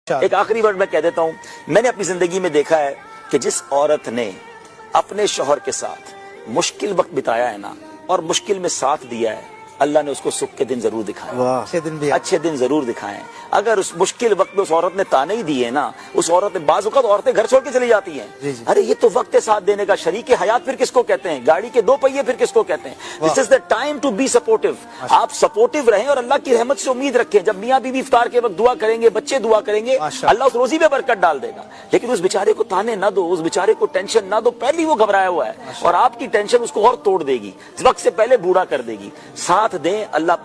एक आखिरी वर्ड मैं कह देता हूं, मैंने अपनी जिंदगी में देखा है कि जिस औरत ने अपने शौहर के साथ मुश्किल वक्त बिताया है ना और मुश्किल में साथ दिया है, अल्लाह ने उसको सुख के दिन जरूर दिखाए, अच्छे दिन जरूर दिखाए। अगर उस मुश्किल वक्त में उस औरत ने ताने ही दिए ना, उस औरत ने बाज़ औक़ात औरतें घर छोड़ के चली जाती हैं। अरे ये तो वक्त है साथ देने का। शरीक हयात फिर किसको कहते हैं? गाड़ी के दो पहिए फिर किसको कहते हैं? This is the time to be supportive. आप सपोर्टिव रहें और अल्लाह की रहमत से उम्मीद रखें। जब मियाँ बीवी इफ्तार के वक्त दुआ करेंगे, बच्चे दुआ करेंगे, अल्लाह उस रोजी में बरकत डाल देगा। लेकिन उस बेचारे को ताने ना दो, उस बेचारे को टेंशन ना दो। पहले वो घबराया हुआ है और आपकी टेंशन उसको और तोड़ देगी, वक्त से पहले बूढ़ा कर देगी। साथ दें, अल्लाह